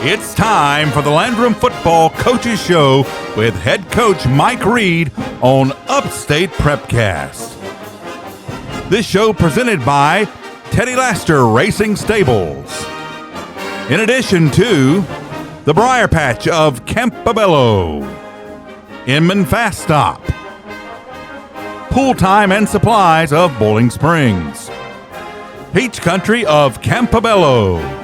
It's time for the Landrum Football Coaches Show with head coach Mike Reid on Upstate Prep-Cast. This show presented by Teddy Laster Racing Stables. In addition to the Briar Patch of Campobello, Inman Fast Stop, Pool Time and Supplies of Bowling Springs, Peach Country of Campobello.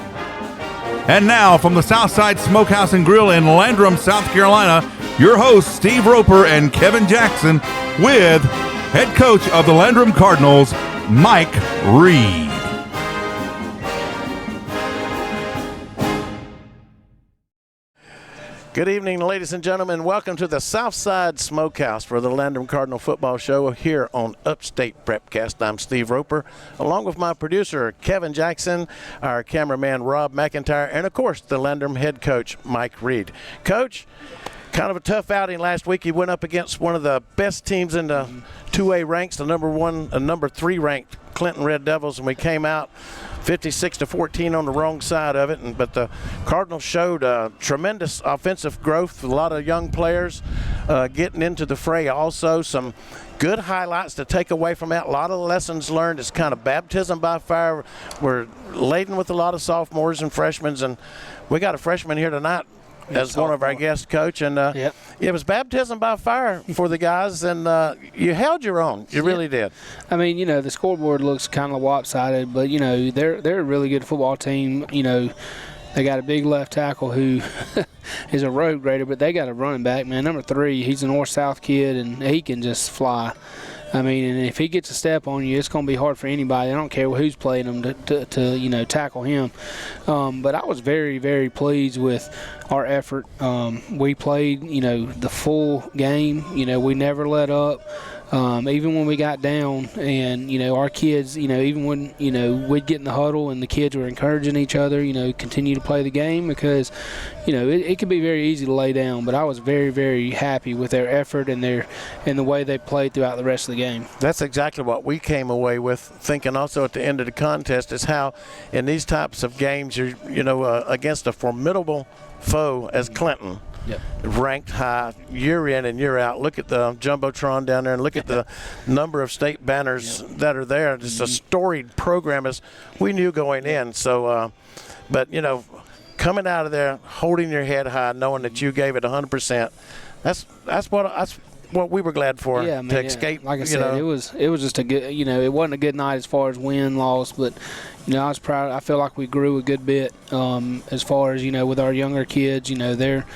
And now from the Southside Smokehouse and Grill in Landrum, South Carolina, your hosts Steve Roper and Kevin Jackson with head coach of the Landrum Cardinals, Mike Reid. Good evening, ladies and gentlemen. Welcome to the Southside Smokehouse for the Landrum Cardinal Football Show here on Upstate Prep-Cast. I'm Steve Roper, along with my producer, Kevin Jackson, our cameraman, Rob McIntyre, and, of course, the Landrum head coach, Mike Reid. Coach, kind of a tough outing last week. He went up against one of the best teams in the 2A ranks, the number 3 ranked Clinton Red Devils, and we came out 56-14 on the wrong side of it. But the Cardinals showed tremendous offensive growth, a lot of young players getting into the fray also. Some good highlights to take away from that. A lot of lessons learned. It's kind of baptism by fire. We're laden with a lot of sophomores and freshmen, and we got a freshman here tonight as one of our guest coach, and it was baptism by fire for the guys, and you held your own. You really did. I mean, you know, the scoreboard looks kind of lopsided, but, you know, they're a really good football team. You know, they got a big left tackle who is a road grader, but they got a running back, man. Number 3, he's a north-south kid, and he can just fly. I mean, and if he gets a step on you, it's going to be hard for anybody. I don't care who's playing him to you know, tackle him. But I was very, very pleased with our effort. We played, you know, the full game. You know, we never let up. Even when we got down, and, you know, our kids, you know, even when, you know, we'd get in the huddle and the kids were encouraging each other, you know, continue to play the game, because, you know, it can be very easy to lay down. But I was very, very happy with their effort and the way they played throughout the rest of the game. That's exactly what we came away with, thinking also at the end of the contest, is how in these types of games, you're, you know, against a formidable foe as Clinton. Yep. Ranked high year in and year out. Look at the Jumbotron down there and look at the number of state banners that are there. It's a storied program, as we knew going in. So, but, you know, coming out of there, holding your head high, knowing that you gave it 100%, that's what we were glad for, to escape. Like I said, it was just a good, you know, it wasn't a good night as far as win, loss, but, you know, I was proud. I feel like we grew a good bit as far as, you know, with our younger kids. You know, they're,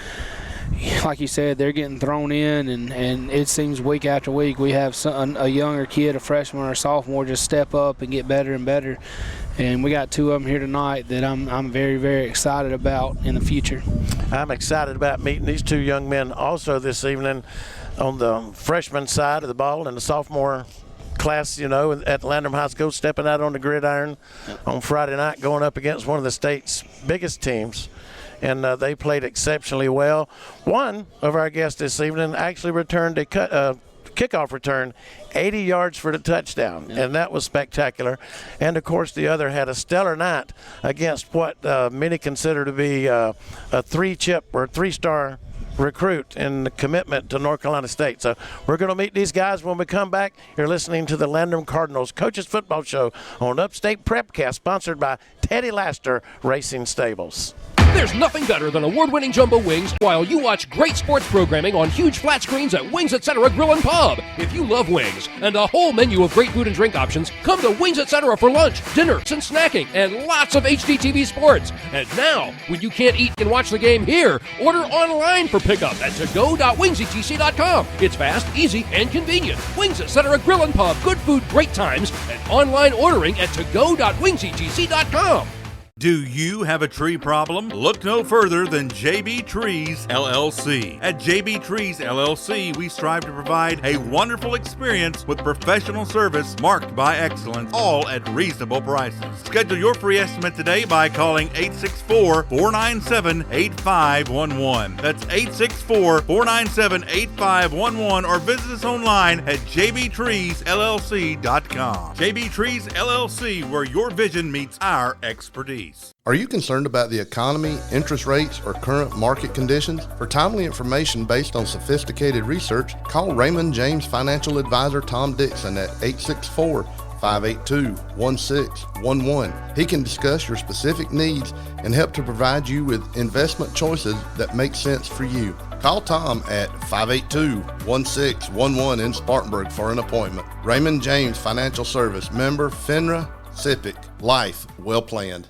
like you said, they're getting thrown in, and it seems week after week we have a younger kid, a freshman or a sophomore, just step up and get better and better. And we got 2 of them here tonight that I'm very, very excited about in the future. I'm excited about meeting these 2 young men also this evening on the freshman side of the ball and the sophomore class, you know, at Landrum High School, stepping out on the gridiron on Friday night, going up against one of the state's biggest teams. And they played exceptionally well. One of our guests this evening actually returned a kickoff return, 80 yards for the touchdown, and that was spectacular. And, of course, the other had a stellar night against what many consider to be a 3-chip or 3-star recruit in the commitment to North Carolina State. So we're going to meet these guys when we come back. You're listening to the Landrum Cardinals Coaches Football Show on Upstate Prep-Cast, sponsored by Teddy Laster Racing Stables. There's nothing better than award-winning jumbo wings while you watch great sports programming on huge flat screens at Wings Etc. Grill and Pub. If you love wings and a whole menu of great food and drink options, come to Wings Etc. for lunch, dinner, and snacking, and lots of HDTV sports. And now, when you can't eat and watch the game here, order online for pickup at togo.wingsetc.com. It's fast, easy, and convenient. Wings Etc. Grill and Pub, good food, great times, and online ordering at togo.wingsetc.com. Do you have a tree problem? Look no further than JB Trees LLC. At JB Trees LLC, we strive to provide a wonderful experience with professional service marked by excellence, all at reasonable prices. Schedule your free estimate today by calling 864-497-8511. That's 864-497-8511, or visit us online at jbtreesllc.com. JB Trees LLC, where your vision meets our expertise. Peace. Are you concerned about the economy, interest rates, or current market conditions? For timely information based on sophisticated research, call Raymond James Financial Advisor Tom Dixon at 864-582-1611. He can discuss your specific needs and help to provide you with investment choices that make sense for you. Call Tom at 582-1611 in Spartanburg for an appointment. Raymond James Financial Service, member FINRA, SIPC. Life well planned.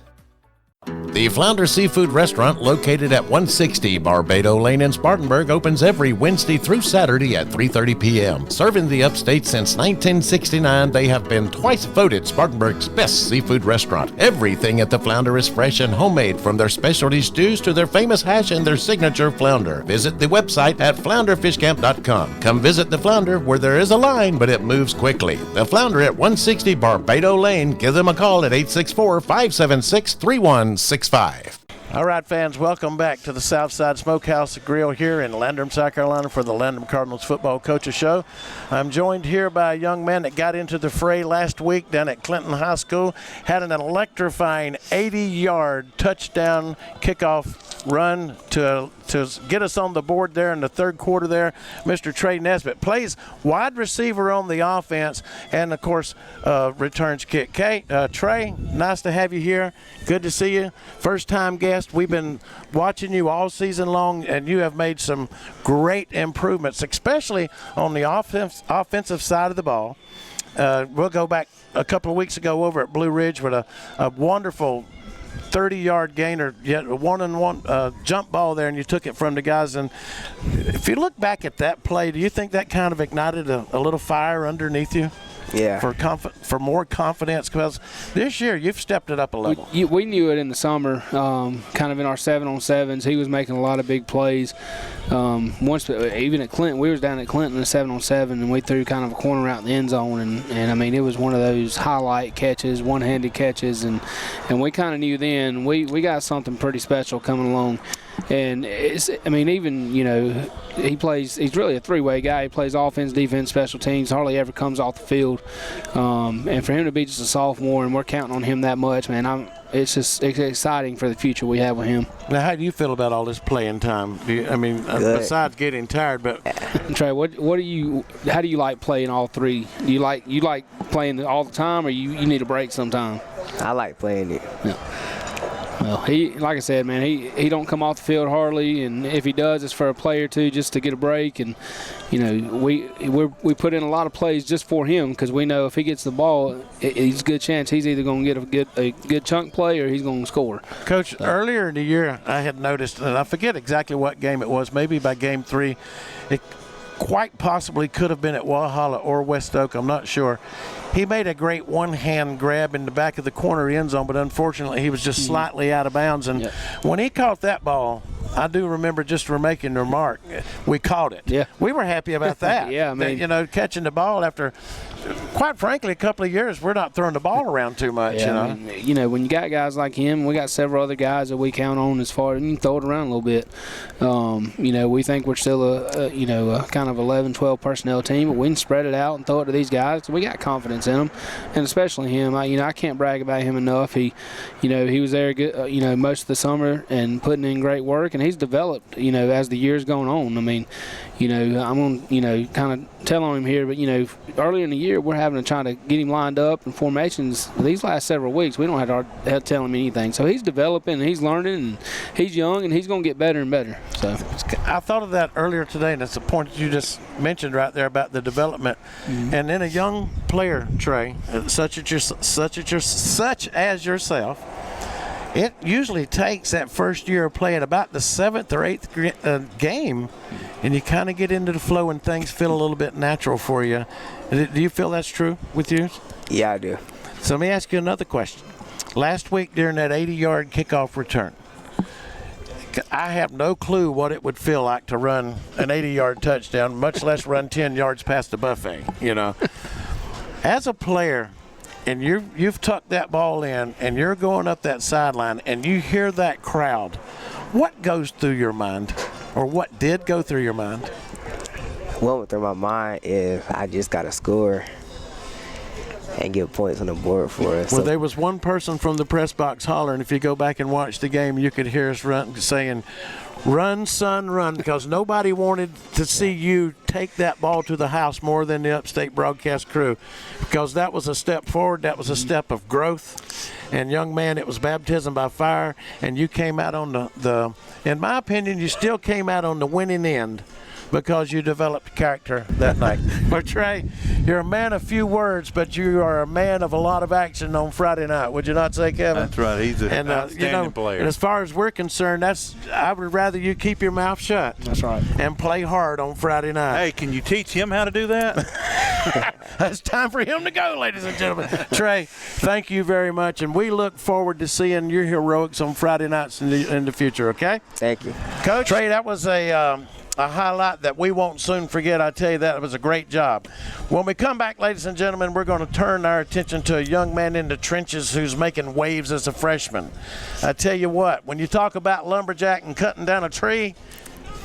The Flounder Seafood Restaurant, located at 160 Barbado Lane in Spartanburg, opens every Wednesday through Saturday at 3:30 p.m. Serving the upstate since 1969, they have been twice voted Spartanburg's best seafood restaurant. Everything at the Flounder is fresh and homemade, from their specialty stews to their famous hash and their signature flounder. Visit the website at flounderfishcamp.com. Come visit the Flounder, where there is a line, but it moves quickly. The Flounder at 160 Barbado Lane. Give them a call at 864-576-3165. All right, fans, welcome back to the Southside Smokehouse Grill here in Landrum, South Carolina for the Landrum Cardinals Football Coaches Show. I'm joined here by a young man that got into the fray last week down at Clinton High School, had an electrifying 80-yard touchdown kickoff run to get us on the board there in the third quarter there. Mr. Trey Nesbitt plays wide receiver on the offense and, of course, returns kick. Trey, nice to have you here. Good to see you. First-time guest. We've been watching you all season long, and you have made some great improvements, especially on the offensive side of the ball. We'll go back a couple of weeks ago over at Blue Ridge with a wonderful 30-yard gainer, yet a one-on-one jump ball there, and you took it from the guys. And if you look back at that play, do you think that kind of ignited a little fire underneath you? Yeah. For more confidence, because this year you've stepped it up a level. We knew it in the summer, kind of in our 7-on-7s. He was making a lot of big plays. Once, even at Clinton, we was down at Clinton in a 7-on-7, and we threw kind of a corner out in the end zone, and I mean, it was one of those highlight catches, one-handed catches, and we kind of knew then we got something pretty special coming along. And he's really a three-way guy. He plays offense, defense, special teams, hardly ever comes off the field. And for him to be just a sophomore, and we're counting on him that much, man, it's exciting for the future we have with him. Now, how do you feel about all this playing time? Besides getting tired, but Trey, how do you like playing all three? Do you like playing all the time, or you need a break sometime? I like playing it. Yeah. Well, like I said, man, he don't come off the field hardly, and if he does, it's for a play or two just to get a break. And we put in a lot of plays just for him, because we know if he gets the ball, it's a good chance he's either going to get a good chunk play or he's going to score. Coach, earlier in the year, I had noticed, and I forget exactly what game it was, maybe by game 3, it quite possibly could have been at Walhalla or West Oak, I'm not sure. He made a great one-hand grab in the back of the corner end zone, but unfortunately he was just slightly out of bounds. And when he caught that ball, I do remember just making the remark, we caught it. Yeah. We were happy about that. Yeah, I mean, catching the ball after, quite frankly, a couple of years, we're not throwing the ball around too much. Yeah, I mean, when you got guys like him, we got several other guys that we count on as far as you can throw it around a little bit. We think we're still a kind of 11, 12 personnel team, but we can spread it out and throw it to these guys. We got confidence in them, and especially him. I can't brag about him enough. He was there good, most of the summer and putting in great work, and he's developed, as the year's gone on. I mean, I'm going kind of tell on him here, but, earlier in the year, we're having to try to get him lined up in formations. These last several weeks, we don't have to tell him anything. So he's developing, and he's learning, and he's young, and he's going to get better and better. So I thought of that earlier today, and it's a point that you just mentioned right there about the development. Mm-hmm. And in a young player, Trey, such as yourself, it usually takes that first year of playing about the 7th or 8th game, and you kind of get into the flow and things feel a little bit natural for you. Do you feel that's true with you? Yeah, I do. So let me ask you another question. Last week during that 80-yard kickoff return, I have no clue what it would feel like to run an 80-yard touchdown, much less run 10 yards past the buffet, As a player, and you've tucked that ball in, and you're going up that sideline, and you hear that crowd, what goes through your mind, or what did go through your mind? What went through my mind is I just got to score. and get points on the board for us. Well, there was one person from the press box hollering. If you go back and watch the game, you could hear us saying, "Run, son, run," because nobody wanted to see you take that ball to the house more than the Upstate broadcast crew, because that was a step forward. That was a step of growth. And, young man, it was baptism by fire, and you came out on the in my opinion, you still came out on the winning end, because you developed character that night. Well, Trey, you're a man of few words, but you are a man of a lot of action on Friday night. Would you not say, Kevin? That's right. He's an outstanding player. And as far as we're concerned, I would rather you keep your mouth shut. That's right. And play hard on Friday night. Hey, can you teach him how to do that? It's time for him to go, ladies and gentlemen. Trey, thank you very much, and we look forward to seeing your heroics on Friday nights in the future, okay? Thank you. Coach, Trey, that was a highlight that we won't soon forget. I tell you that. It was a great job. When we come back, ladies and gentlemen, we're going to turn our attention to a young man in the trenches who's making waves as a freshman. I tell you what, when you talk about lumberjack and cutting down a tree,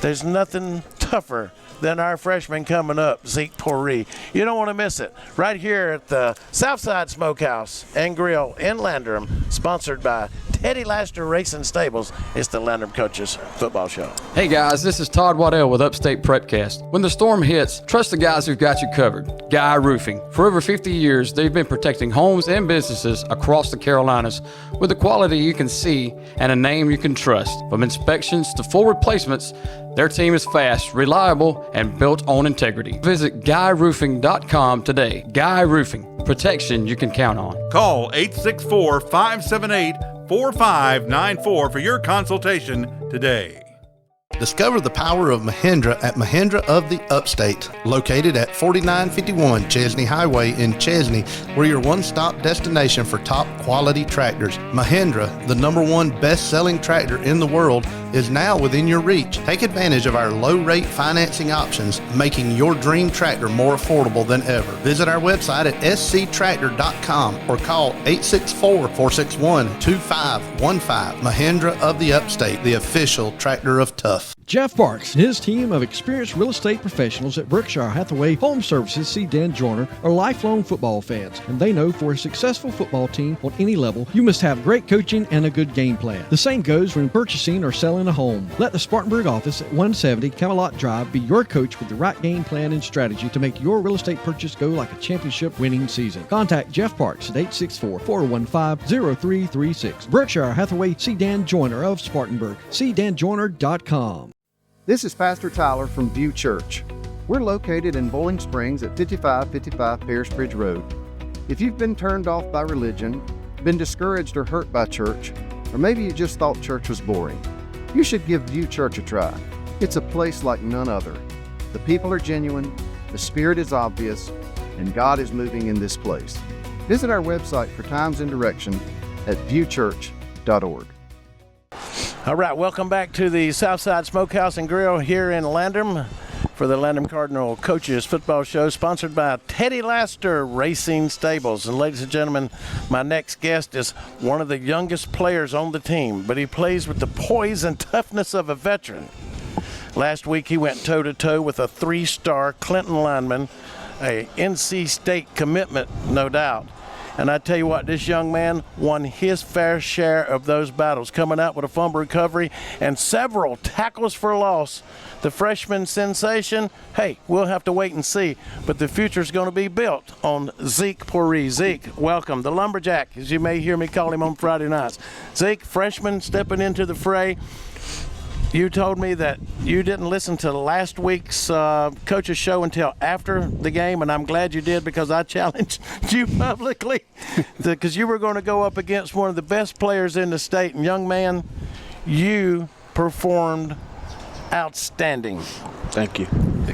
there's nothing tougher than our freshman coming up, Zeke Poore. You don't want to miss it. Right here at the Southside Smokehouse and Grill in Landrum, sponsored by Teddy Laster Racing Stables. It's the Landrum Coaches Football Show. Hey guys, this is Todd Waddell with Upstate Prep-Cast. When the storm hits, trust the guys who've got you covered. Guy Roofing. For over 50 years, they've been protecting homes and businesses across the Carolinas with a quality you can see and a name you can trust. From inspections to full replacements, their team is fast, reliable, and built on integrity. Visit GuyRoofing.com today. Guy Roofing. Protection you can count on. Call 864-578-4594 for your consultation today. Discover the power of Mahindra at Mahindra of the Upstate, located at 4951 Chesney Highway in Chesney. We're your one-stop destination for top quality tractors. Mahindra, the #1 best-selling tractor in the world, is now within your reach. Take advantage of our low-rate financing options, making your dream tractor more affordable than ever. Visit our website at sctractor.com or call 864-461-2515. Mahindra of the Upstate, the official tractor of tough. Jeff Parks and his team of experienced real estate professionals at Berkshire Hathaway Home Services C. Dan Joyner are lifelong football fans, and they know for a successful football team on any level, you must have great coaching and a good game plan. The same goes when purchasing or selling a home. Let the Spartanburg office at 170 Camelot Drive be your coach with the right game plan and strategy to make your real estate purchase go like a championship winning season. Contact Jeff Parks at 864-415-0336. Berkshire Hathaway C. Dan Joyner of Spartanburg. cdanjoyner.com. This is Pastor Tyler from View Church. We're located in Bowling Springs at 5555 Pierce Bridge Road. If you've been turned off by religion, been discouraged or hurt by church, or maybe you just thought church was boring, you should give View Church a try. It's a place like none other. The people are genuine, the Spirit is obvious, and God is moving in this place. Visit our website for times and direction at viewchurch.org. All right, welcome back to the Southside Smokehouse and Grill here in Landrum for the Landrum Cardinal Coaches Football Show, sponsored by Teddy Laster Racing Stables. And ladies and gentlemen, my next guest is one of the youngest players on the team, but he plays with the poise and toughness of a veteran. Last week he went toe-to-toe with a 3-star Clinton lineman, a NC State commitment, no doubt. And I tell you what, this young man won his fair share of those battles, coming out with a fumble recovery and several tackles for loss. The freshman sensation, hey, we'll have to wait and see, but the future's going to be built on Zeke Poore. Zeke, welcome. The Lumberjack, as you may hear me call him on Friday nights. Zeke, freshman stepping into the fray. You told me that you didn't listen to last week's coach's show until after the game, and I'm glad you did, because I challenged you publicly because you were going to go up against one of the best players in the state. And young man, you performed outstanding. Thank you.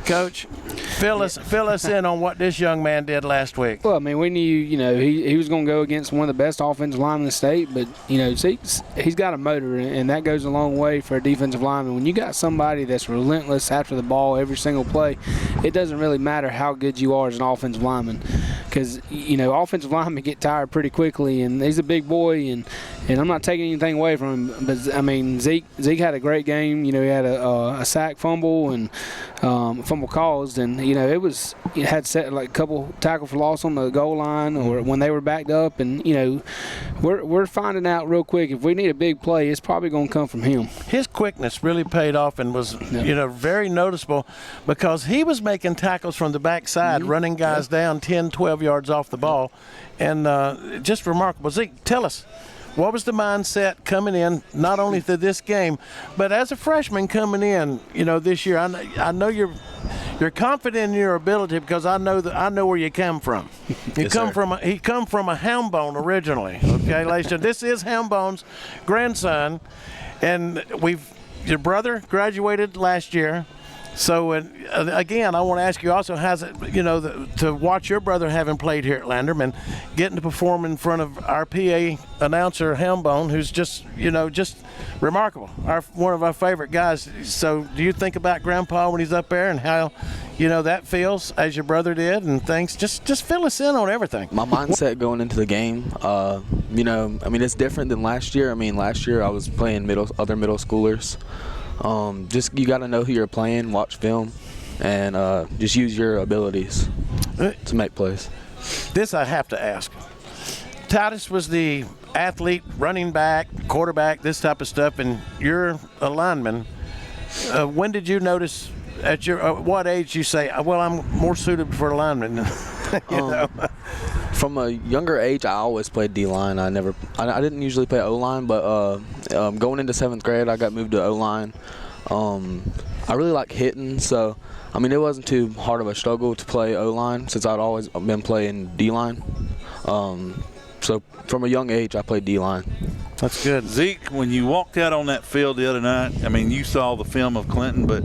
Coach, fill us in on what this young man did last week. Well, I mean, we knew, he was going to go against one of the best offensive linemen in the state, but, he's got a motor, and that goes a long way for a defensive lineman. When you got somebody that's relentless after the ball every single play, it doesn't really matter how good you are as an offensive lineman. because offensive linemen get tired pretty quickly, and he's a big boy, and I'm not taking anything away from him, but I mean Zeke had a great game. He had a sack, fumble, and fumble caused, and it had set like a couple tackle for loss on the goal line or when they were backed up, and we're finding out real quick if we need a big play, it's probably going to come from him. His quickness really paid off and was very noticeable because he was making tackles from the backside, running guys down 10, 12 yards off the ball, and just remarkable. Zeke, tell us, what was the mindset coming in, not only to this game, but as a freshman coming in, this year? I know you're confident in your ability because I know where you come from. He come from a Hambone originally. Okay, ladies and gentlemen, this is Hambone's grandson, and your brother graduated last year. So, again, I want to ask you also, has it, to watch your brother having played here at Landrum and getting to perform in front of our PA announcer, Hambone, who's just remarkable, one of our favorite guys. So do you think about Grandpa when he's up there and how, that feels as your brother did and things? Just fill us in on everything. My mindset going into the game, it's different than last year. Last year I was playing other middle schoolers. You got to know who you're playing, watch film, and just use your abilities to make plays. This I have to ask. Titus was the athlete, running back, quarterback, this type of stuff, and you're a lineman. When did you notice at what age you say, well, I'm more suited for a lineman? From a younger age, I always played D-line. I didn't usually play O-line, but going into 7th grade, I got moved to O-line. I really like hitting, so it wasn't too hard of a struggle to play O-line since I'd always been playing D-line. So from a young age, I played D-line. That's good. Zeke, when you walked out on that field the other night, you saw the film of Clinton, but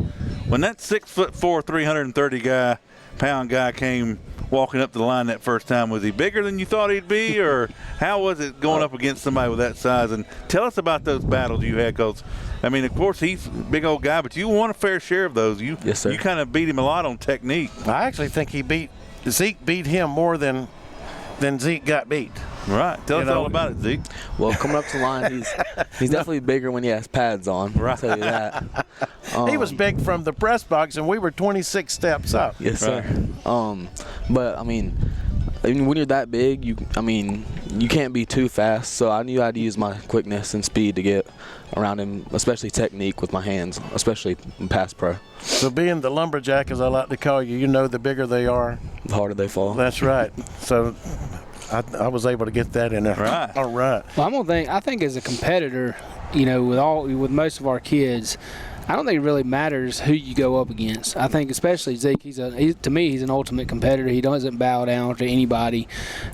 when that 6'4", 330-pound guy came walking up the line that first time, was he bigger than you thought he'd be, or how was it going up against somebody with that size? And tell us about those battles you had, because of course he's a big old guy, but you won a fair share of those. Yes, sir. You kind of beat him a lot on technique. I actually think Zeke beat him more than Zeke got beat. Right. Tell us all about it, Zeke. Well, coming up to the line, he's definitely bigger when he has pads on. Right. I'll tell you that. He was big from the press box, and we were 26 steps up. Yes, sir. But when you're that big, you can't be too fast. So I knew I had to use my quickness and speed to get around him, especially technique with my hands, especially in pass pro. So being the lumberjack, as I like to call you, the bigger they are, the harder they fall. That's right. So I was able to get that in there. Right. All right. Well, I think as a competitor, with most of our kids, I don't think it really matters who you go up against. I think especially Zeke, to me, he's an ultimate competitor. He doesn't bow down to anybody.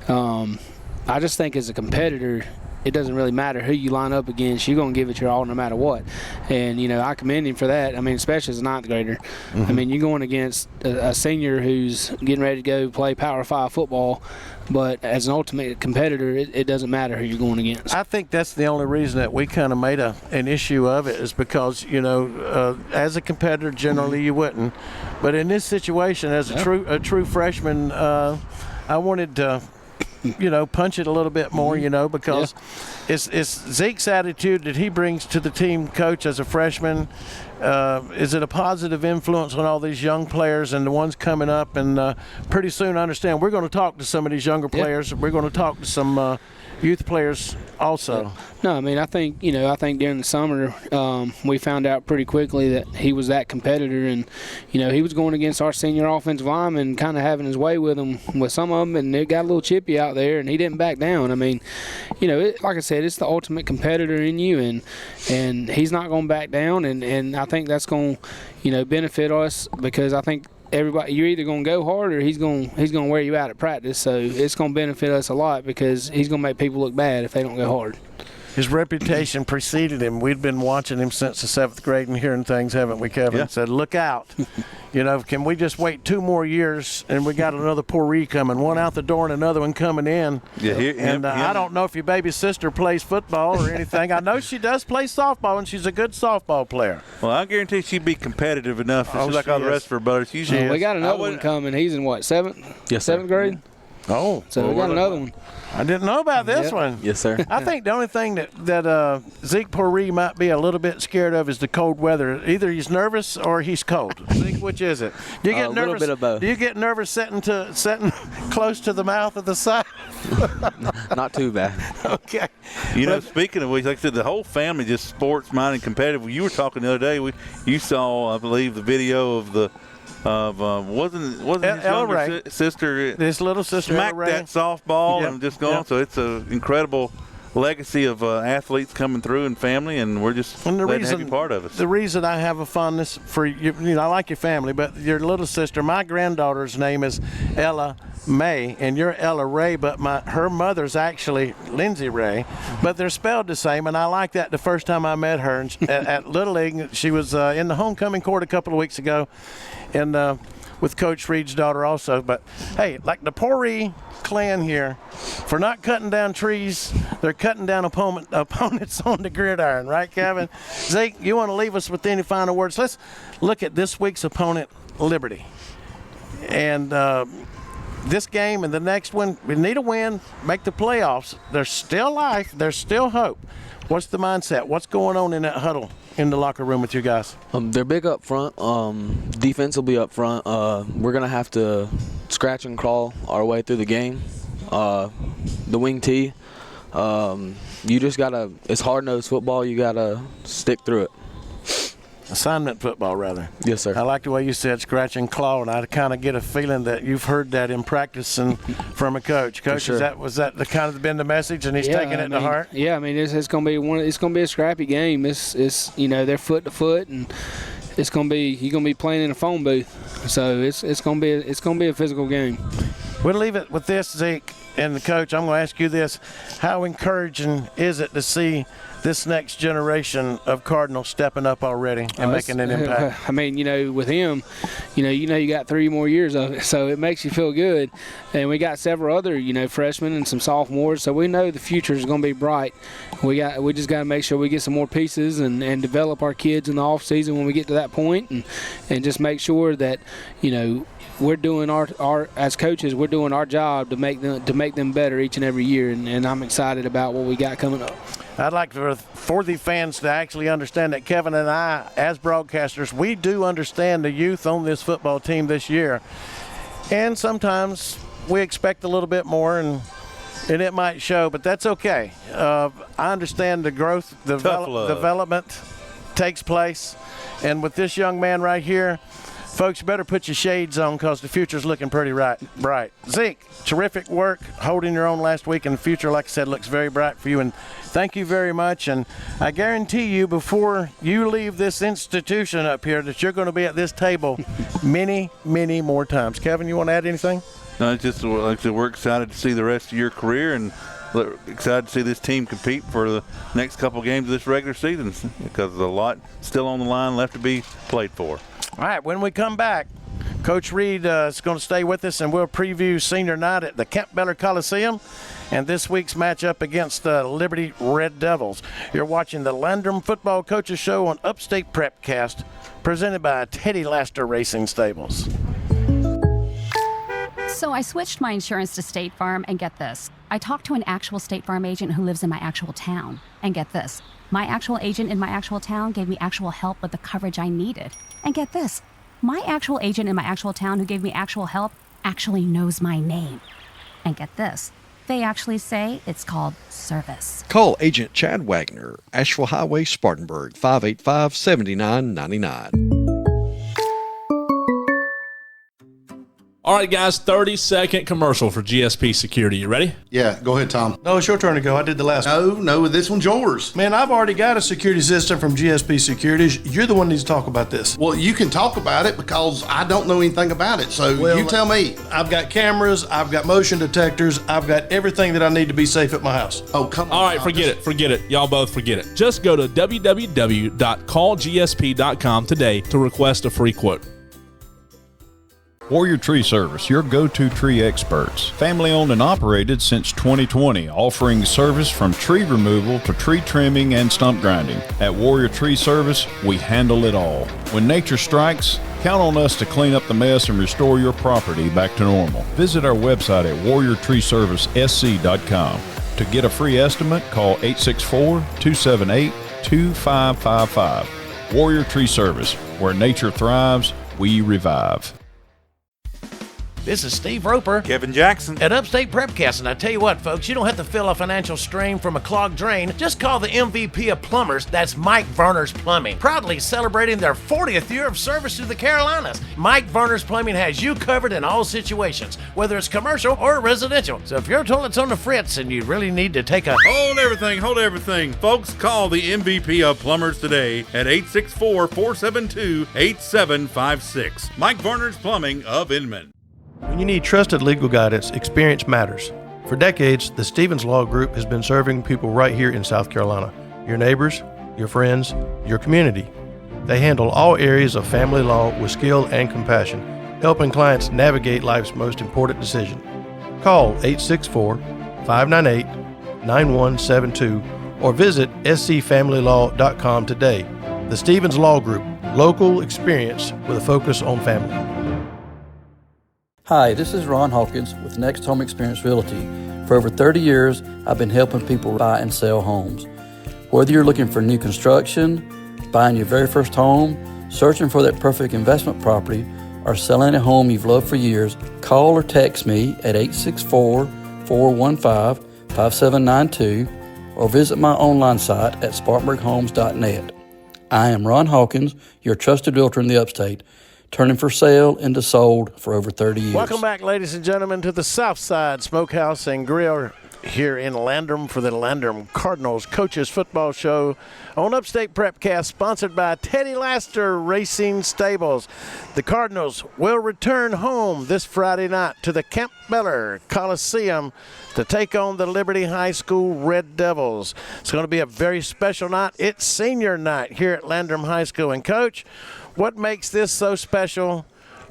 I just think as a competitor, it doesn't really matter who you line up against. You're going to give it your all no matter what. And, I commend him for that. Especially as a 9th grader. Mm-hmm. You're going against a senior who's getting ready to go play Power 5 football. But as an ultimate competitor, it doesn't matter who you're going against. I think that's the only reason that we kind of made an issue of it is because, as a competitor, generally you wouldn't. But in this situation, as a true freshman, I wanted to punch it a little bit more, because it's Zeke's attitude that he brings to the team, coach, as a freshman. Is it a positive influence on all these young players and the ones coming up? And pretty soon, I understand, we're going to talk to some of these younger players. We're going to talk to some youth players also. No, I think during the summer we found out pretty quickly that he was that competitor, and he was going against our senior offensive lineman, kind of having his way with some of them, and it got a little chippy out there, and he didn't back down. Like I said, it's the ultimate competitor in you, and he's not going to back down, and I think that's going to benefit us, because I think everybody, you're either going to go hard or he's going to wear you out at practice. So it's going to benefit us a lot, because he's going to make people look bad if they don't go hard. His reputation preceded him. We'd been watching him since the 7th grade and hearing things, haven't we, Kevin? Yeah. Said, look out. Can we just wait 2 more years and we got another Poore coming, one out the door and another one coming in. Yeah, I don't know if your baby sister plays football or anything. I know she does play softball, and she's a good softball player. Well, I guarantee she'd be competitive enough. She's like all the rest of her brothers. We got another one coming. He's in what, 7th? Yes, 7th grade? Oh. So we got another one. I didn't know about this one. Yes, sir. I think the only thing that Zeke Poore might be a little bit scared of is the cold weather. Either he's nervous or he's cold. Zeke, which is it? Do you get nervous? A little bit of both. Do you get nervous sitting close to the mouth of the side? Not too bad. Okay. You know, speaking of which, like I said, the whole family just sports-minded, competitive. You were talking the other day. You saw, I believe, the video of wasn't his younger sister, his little sister, smacked that softball and just gone. Yep. So it's an incredible legacy of athletes coming through and family, and we're just glad to have you part of it. The reason I have a fondness for you, I like your family, but your little sister, my granddaughter's name is Ella May, and you're Ella Ray, but her mother's actually Lindsay Ray, but they're spelled the same, and I like that. The first time I met her at Little League, she was in the homecoming court a couple of weeks ago, and with Coach Reid's daughter also. But hey, like the Poore clan here, for not cutting down trees, they're cutting down opponents on the gridiron, right, Kevin? Zeke, you want to leave us with any final words? Let's look at this week's opponent, Liberty, and this game and the next one. We need a win, make the playoffs. There's still life. There's still hope. What's the mindset? What's going on in that huddle in the locker room with you guys? They're big up front. Defense will be up front. We're going to have to scratch and crawl our way through the game. The wing tee, you just got to – it's hard-nosed football. You got to stick through it. Assignment football, rather. Yes, sir. I like the way you said scratch and claw, and I kind of get a feeling that you've heard that in practice and from a coach. Coach, sure. was that the kind of been the message, and he's taking it to heart? Yeah, I mean it's going to be it's going to be a scrappy game. It's they're foot to foot, and you're going to be playing in a phone booth, so it's going to be a physical game. We'll leave it with this, Zeke, and the coach. I'm going to ask you this: how encouraging is it to see this next generation of Cardinals stepping up already and making an impact? I mean, with him, you got 3 more years of it, so it makes you feel good. And we got several other, freshmen and some sophomores, so we know the future is going to be bright. We just got to make sure we get some more pieces and develop our kids in the off season when we get to that point, and just make sure that, we're doing our as coaches, we're doing our job to make them better each and every year, and I'm excited about what we got coming up. I'd like for the fans to actually understand that Kevin and I, as broadcasters, we do understand the youth on this football team this year. And sometimes we expect a little bit more, and it might show, but that's okay. I understand the growth, development takes place. And with this young man right here, folks, you better put your shades on because the future's looking pretty bright. Zeke, terrific work holding your own last week, and the future, like I said, looks very bright for you. And thank you very much. And I guarantee you, before you leave this institution up here, that you're going to be at this table many, many more times. Kevin, you want to add anything? No, it's just like I said, we're excited to see the rest of your career, and excited to see this team compete for the next couple games of this regular season because there's a lot still on the line left to be played for. All right, when we come back, Coach Reid is going to stay with us, and we'll preview senior night at the Campobello Coliseum and this week's matchup against the Liberty Red Devils. You're watching the Landrum Football Coaches Show on Upstate Prep-Cast, presented by Teddy Laster Racing Stables. So I switched my insurance to State Farm, and get this. I talked to an actual State Farm agent who lives in my actual town. And get this. My actual agent in my actual town gave me actual help with the coverage I needed. And get this. My actual agent in my actual town who gave me actual help actually knows my name. And get this. They actually say it's called service. Call Agent Chad Wagner, Asheville Highway, Spartanburg, 585-7999. All right, guys, 30-second commercial for GSP Security. You ready? Yeah, go ahead, Tom. No, it's your turn to go. I did the last one. No, this one's yours. Man, I've already got a security system from GSP Securities. You're the one who needs to talk about this. Well, you can talk about it because I don't know anything about it, so you tell me. I've got cameras, I've got motion detectors, I've got everything that I need to be safe at my house. Oh, come on. All right, forget it. Y'all both forget it. Just go to www.callgsp.com today to request a free quote. Warrior Tree Service, your go-to tree experts. Family owned and operated since 2020, offering service from tree removal to tree trimming and stump grinding. At Warrior Tree Service, we handle it all. When nature strikes, count on us to clean up the mess and restore your property back to normal. Visit our website at warriortreeservicesc.com. To get a free estimate, call 864-278-2555. Warrior Tree Service, where nature thrives, we revive. This is Steve Roper, Kevin Jackson at Upstate Prep-Cast, and I tell you what, folks, you don't have to feel a financial strain from a clogged drain. Just call the MVP of plumbers. That's Mike Verner's Plumbing, proudly celebrating their 40th year of service to the Carolinas. Mike Verner's Plumbing has you covered in all situations, whether it's commercial or residential. So if your toilet's on the fritz and you really need to take a hold everything, folks, call the MVP of plumbers today at 864-472-8756. Mike Verner's Plumbing of Inman. When you need trusted legal guidance, experience matters. For decades, the Stevens Law Group has been serving people right here in South Carolina. Your neighbors, your friends, your community. They handle all areas of family law with skill and compassion, helping clients navigate life's most important decision. Call 864-598-9172 or visit scfamilylaw.com today. The Stevens Law Group, local experience with a focus on family. Hi, this is Ron Hawkins with Next Home Experience Realty. For over 30 years, I've been helping people buy and sell homes. Whether you're looking for new construction, buying your very first home, searching for that perfect investment property, or selling a home you've loved for years, call or text me at 864-415-5792 or visit my online site at spartanburghomes.net. I am Ron Hawkins, your trusted realtor in the Upstate, turning for sale into sold for over 30 years. Welcome back, ladies and gentlemen, to the Southside Smokehouse and Grill here in Landrum for the Landrum Cardinals Coaches Football Show on Upstate Prep-Cast, sponsored by Teddy Laster Racing Stables. The Cardinals will return home this Friday night to the Campobello Coliseum to take on the Liberty High School Red Devils. It's going to be a very special night. It's senior night here at Landrum High School. And, Coach, what makes this so special,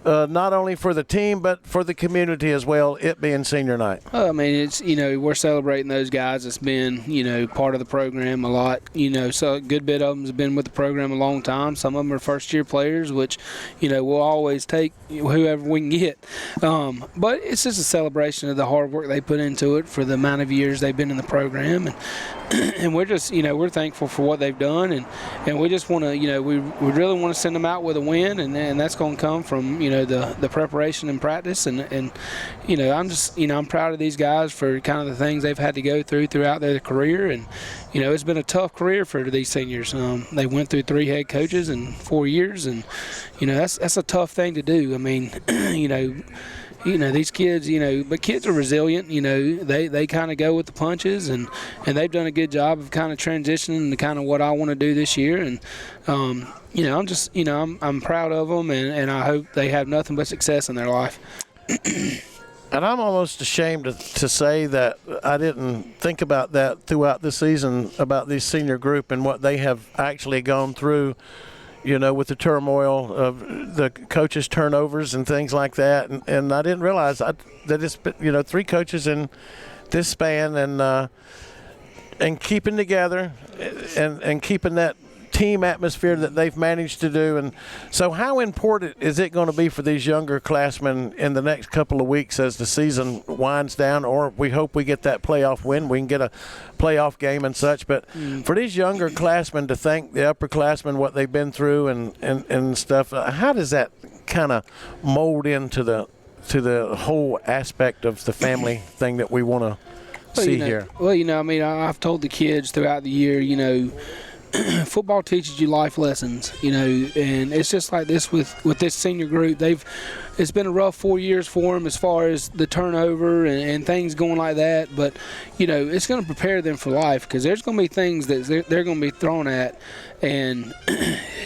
not only for the team but for the community as well, it being senior night? I mean, it's, we're celebrating those guys that's been, part of the program a lot. So a good bit of them has been with the program a long time. Some of them are first-year players, which, we'll always take whoever we can get. But it's just a celebration of the hard work they put into it for the amount of years they've been in the program. And we're just, we're thankful for what they've done. And we just want to, we really want to send them out with a win. And that's going to come from, the preparation and practice. And I'm just, I'm proud of these guys for kind of the things they've had to go throughout their career. And, it's been a tough career for these seniors. They went through 3 head coaches in 4 years. And, that's a tough thing to do. I mean, these kids, but kids are resilient. They kind of go with the punches, and they've done a good job of kind of transitioning to kind of what I want to do this year. And, I'm just, I'm proud of them, and I hope they have nothing but success in their life. And I'm almost ashamed to say that I didn't think about that throughout the season, about this senior group and what they have actually gone through, with the turmoil of the coaches' turnovers and things like that. And I didn't realize that it's been, 3 coaches in this span, and keeping together and keeping that team atmosphere that they've managed to do. And so how important is it going to be for these younger classmen in the next couple of weeks as the season winds down, or we hope we get that playoff win, we can get a playoff game and such, but for these younger classmen to thank the upperclassmen what they've been through and stuff, how does that kind of mold into the whole aspect of the family thing that we want to see here? Well, I've told the kids throughout the year, football teaches you life lessons, and it's just like this with this senior group. It's been a rough 4 years for them as far as the turnover and things going like that, but it's going to prepare them for life, because there's going to be things that they're going to be thrown at, and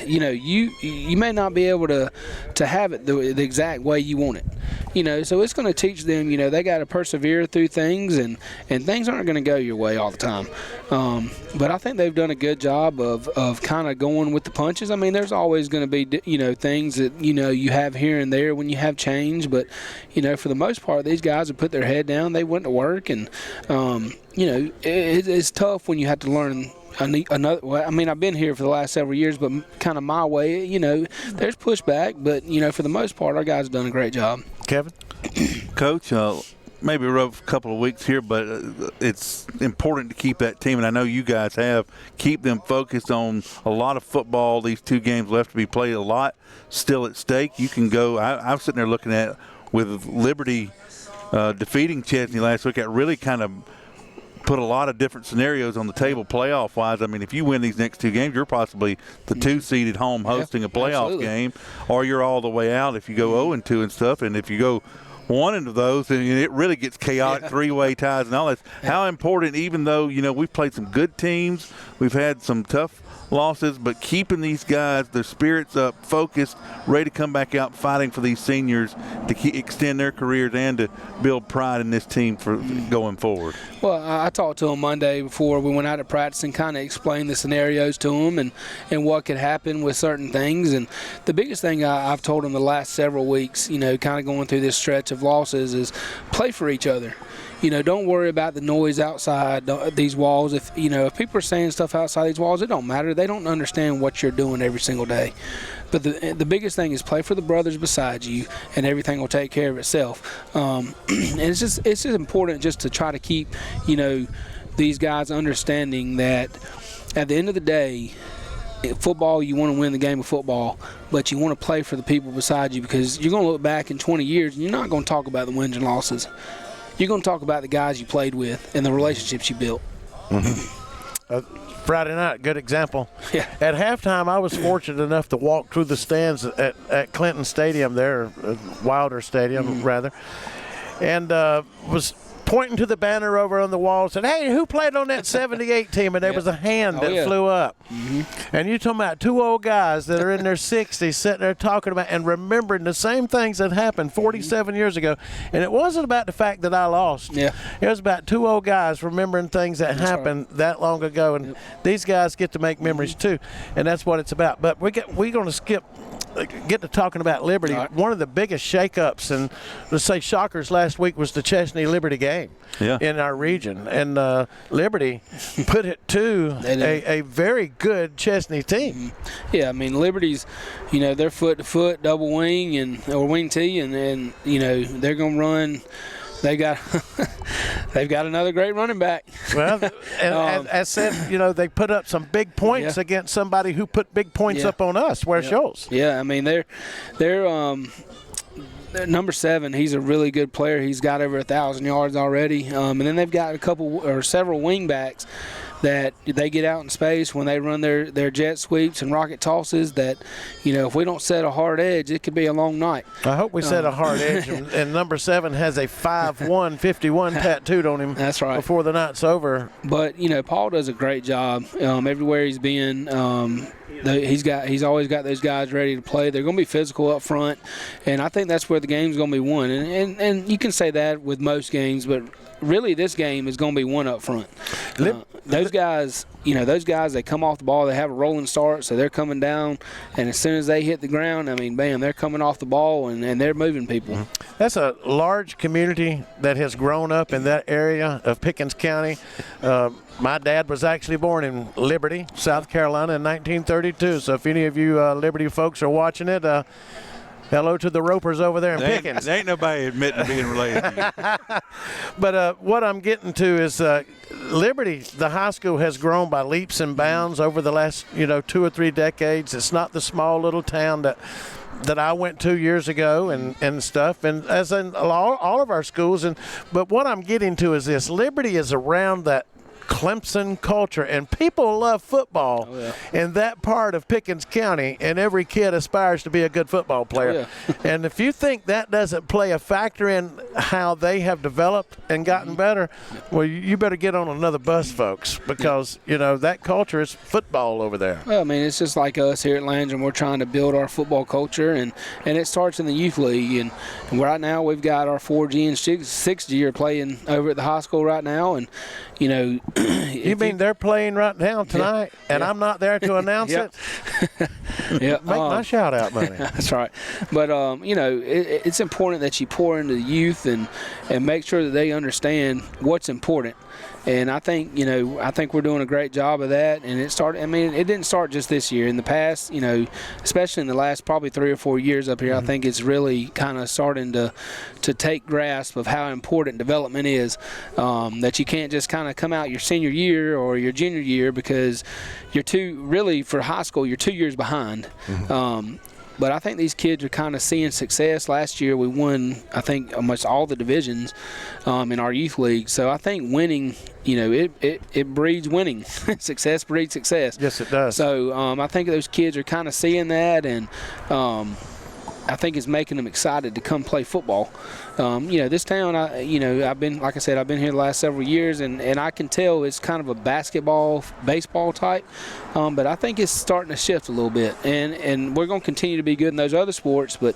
you know, you may not be able to have it the exact way you want it. You know, so it's going to teach them, you know, they got to persevere through things, and things aren't going to go your way all the time. But I think they've done a good job of kind of going with the punches. I mean, there's always going to be, you know, things that, you know, you have here and there when you have change. But, you know, for the most part, these guys have put their head down. They went to work. And, you know, it's tough when you have to learn another. Well, I mean, I've been here for the last several years, but kind of my way, you know, there's pushback. But, you know, for the most part, our guys have done a great job. Kevin? Coach, maybe a rough couple of weeks here, but it's important to keep that team, and I know you guys keep them focused on a lot of football. These 2 games left to be played, a lot still at stake. You can go. I was sitting there looking at with Liberty defeating Chesney last week. That really kind of put a lot of different scenarios on the table playoff-wise. I mean, if you win these next 2 games, you're possibly the 2 seed at home hosting a playoff game, or you're all the way out if you go 0-2 and stuff. And if you go one into those, and it really gets chaotic, 3-way ties and all that. How important, even though, you know, we've played some good teams, we've had some tough losses, but keeping these guys, their spirits up, focused, ready to come back out fighting for these seniors to extend their careers and to build pride in this team for going forward. Well, I talked to them Monday before we went out to practice and kind of explained the scenarios to them and what could happen with certain things. And the biggest thing I've told them the last several weeks, you know, kind of going through this stretch of losses, is play for each other. You know, don't worry about the noise outside these walls. If people are saying stuff outside these walls, it don't matter. They don't understand what you're doing every single day. But the biggest thing is play for the brothers beside you, and everything will take care of itself. And it's just important just to try to keep, you know, these guys understanding that at the end of the day, football, you want to win the game of football, but you want to play for the people beside you, because you're going to look back in 20 years and you're not going to talk about the wins and losses. You're going to talk about the guys you played with and the relationships you built. Friday night, good example. Yeah. At halftime, I was fortunate enough to walk through the stands at Clinton Stadium there, Wilder Stadium, rather, and was pointing to the banner over on the wall, said, "Hey, who played on that 78 team?" And there was a hand that flew up. And you're talking about 2 old guys that are in their 60s sitting there talking about and remembering the same things that happened 47 years ago. And it wasn't about the fact that I lost. Yeah. It was about 2 old guys remembering things that happened that long ago. And these guys get to make memories too. And that's what it's about. But we're going to get to talking about Liberty. One of the biggest shakeups and, let's say, shockers last week was the Chesney-Liberty game in our region. And Liberty put it to a very good Chesney team. Yeah, I mean, Liberty's, you know, they're foot-to-foot, double wing or wing T, and you know, they're going to run. They've got another great running back. Well, and as said, you know, they put up some big points against somebody who put big points up on us. Where Schultz? Yeah, I mean they're number 7. He's a really good player. He's got over 1,000 yards already. And then they've got several wing backs that they get out in space when they run their jet sweeps and rocket tosses, that, you know, if we don't set a hard edge, it could be a long night. I hope we set a hard edge. And number 7 has a 5'1" tattooed on him. That's right. Before the night's over. But, you know, Paul does a great job everywhere he's been. He's always got those guys ready to play. They're going to be physical up front, and I think that's where the game's going to be won. And you can say that with most games, but really this game is going to be won up front. Those guys, they come off the ball, they have a rolling start, so they're coming down, and as soon as they hit the ground, I mean, bam, they're coming off the ball, and they're moving people. That's a large community that has grown up in that area of Pickens County. My dad was actually born in Liberty, South Carolina in 1932, so if any of you Liberty folks are watching it, hello to the Ropers over there in Pickens. There ain't nobody admitting to being related to you. But what I'm getting to is Liberty, the high school, has grown by leaps and bounds over the last 2 or 3 decades. It's not the small little town that I went to years ago and stuff, and as in all of our schools. But what I'm getting to is this: Liberty is around that Clemson culture, and people love football in that part of Pickens County, and every kid aspires to be a good football player. And if you think that doesn't play a factor in how they have developed and gotten better, well, you better get on another bus, folks, because, you know, that culture is football over there. Well, I mean, it's just like us here at Landrum. We're trying to build our football culture, and it starts in the youth league. And right now we've got our 4G and 6G year playing over at the high school right now, and, you know, you mean they're playing right now tonight, and I'm not there to announce it? Make my shout-out money. That's right. But, you know, it's important that you pour into the youth and make sure that they understand what's important. And I think, you know, we're doing a great job of that. And it started, I mean, it didn't start just this year. In the past, you know, especially in the last probably 3 or 4 years up here, I think it's really kind of starting to take grasp of how important development is, that you can't just kind of come out your senior year or your junior year, because you're for high school, you're 2 years behind. But I think these kids are kind of seeing success. Last year we won, I think, almost all the divisions in our youth league. So I think winning, you know, it breeds winning. Success breeds success. Yes, it does. So I think those kids are kind of seeing that, and I think it's making them excited to come play football. You know, this town, I've been here the last several years, and I can tell it's kind of a basketball, baseball type, but I think it's starting to shift a little bit, and we're going to continue to be good in those other sports, but,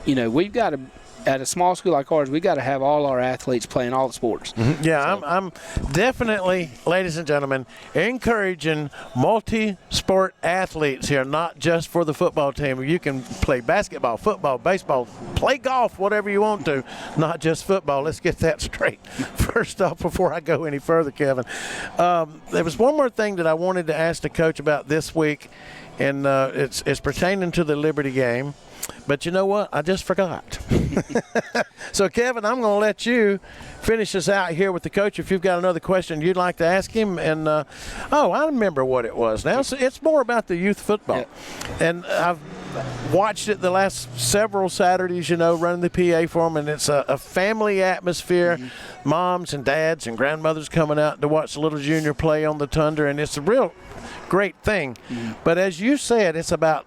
you know, we've got to, at a small school like ours, we got to have all our athletes playing all the sports. Yeah, so I'm definitely, ladies and gentlemen, encouraging multi-sport athletes here, not just for the football team. You can play basketball, football, baseball, play golf, whatever you want to, not just football. Let's get that straight. First off, before I go any further, Kevin, there was one more thing that I wanted to ask the coach about this week, and it's pertaining to the Liberty game. But you know what? I just forgot. So, Kevin, I'm going to let you finish us out here with the coach. If you've got another question you'd like to ask him. And, I remember what it was now. So it's more about the youth football. Yeah. And I've watched it the last several Saturdays, you know, running the PA for them. And it's a family atmosphere. Moms and dads and grandmothers coming out to watch the little junior play on the Tundra. And it's a real great thing. But as you said, it's about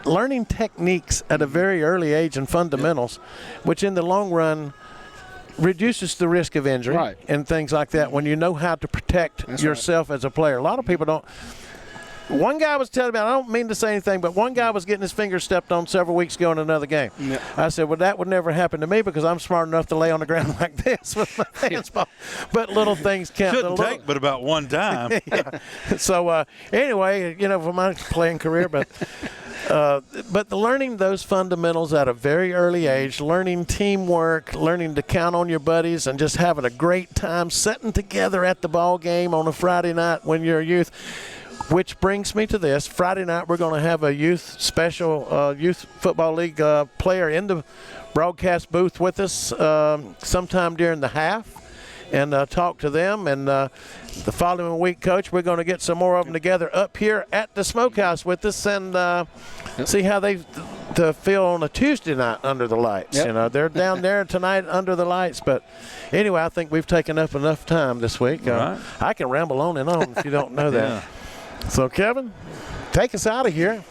learning techniques at a very early age and fundamentals, which in the long run reduces the risk of injury and things like that when you know how to protect yourself as a player. A lot of people don't. One guy was telling me, I don't mean to say anything, but one guy was getting his finger stepped on several weeks ago in another game. I said, well, that would never happen to me because I'm smart enough to lay on the ground like this with my hands. But little things count. Shouldn't take but about one time. So, anyway, you know, for my playing career, but learning those fundamentals at a very early age, learning teamwork, learning to count on your buddies, and just having a great time sitting together at the ball game on a Friday night when you're a youth. Which brings me to this. Friday night we're going to have a youth football league player in the broadcast booth with us sometime during the half. And talk to them. And the following week, Coach, we're going to get some more of them together up here at the Smokehouse with us and see how they feel on a Tuesday night under the lights. You know, they're down there tonight under the lights. But anyway, I think we've taken up enough time this week. I can ramble on and on if you don't know that. So, Kevin, take us out of here.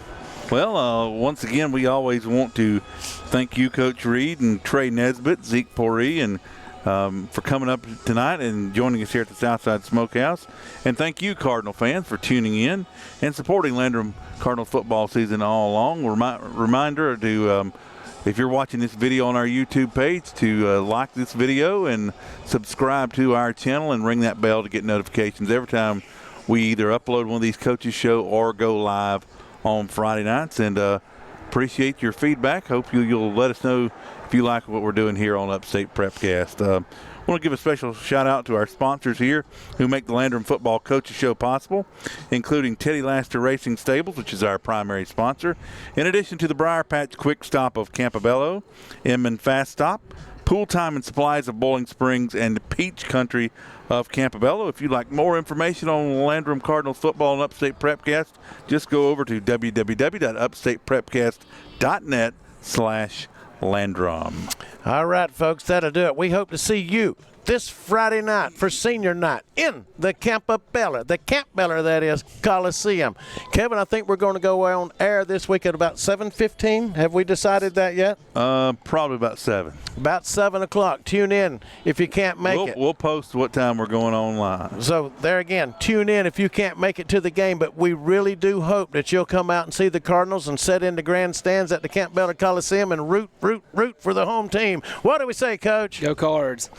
Well, once again, we always want to thank you, Coach Reid and Trey Nesbitt, Zeke Poore, and for coming up tonight and joining us here at the Southside Smokehouse. And thank you, Cardinal fans, for tuning in and supporting Landrum Cardinal football season all along. Reminder to, if you're watching this video on our YouTube page, to like this video and subscribe to our channel and ring that bell to get notifications every time we either upload one of these coaches show or go live on Friday nights. And appreciate your feedback. Hope you'll let us know if you like what we're doing here on Upstate Prep-Cast. I want to give a special shout-out to our sponsors here who make the Landrum Football Coaches Show possible, including Teddy Laster Racing Stables, which is our primary sponsor, in addition to the Briar Patch Quick Stop of Campobello, Inman Fast Stop, Pool Time and Supplies of Bowling Springs, and Peach Country of Campobello. If you'd like more information on Landrum Cardinals football and Upstate Prep-Cast, just go over to www.upstateprepcast.net/Landrum. All right, folks, that'll do it. We hope to see you this Friday night for senior night in the Campobello, that is, Coliseum. Kevin, I think we're going to go on air this week at about 7:15. Have we decided that yet? Probably about 7. About 7 o'clock. Tune in if you can't make it. We'll post what time we're going online. So there again, tune in if you can't make it to the game, but we really do hope that you'll come out and see the Cardinals and sit in the grandstands at the Campobello Coliseum and root for the home team. What do we say, Coach? Go Cards.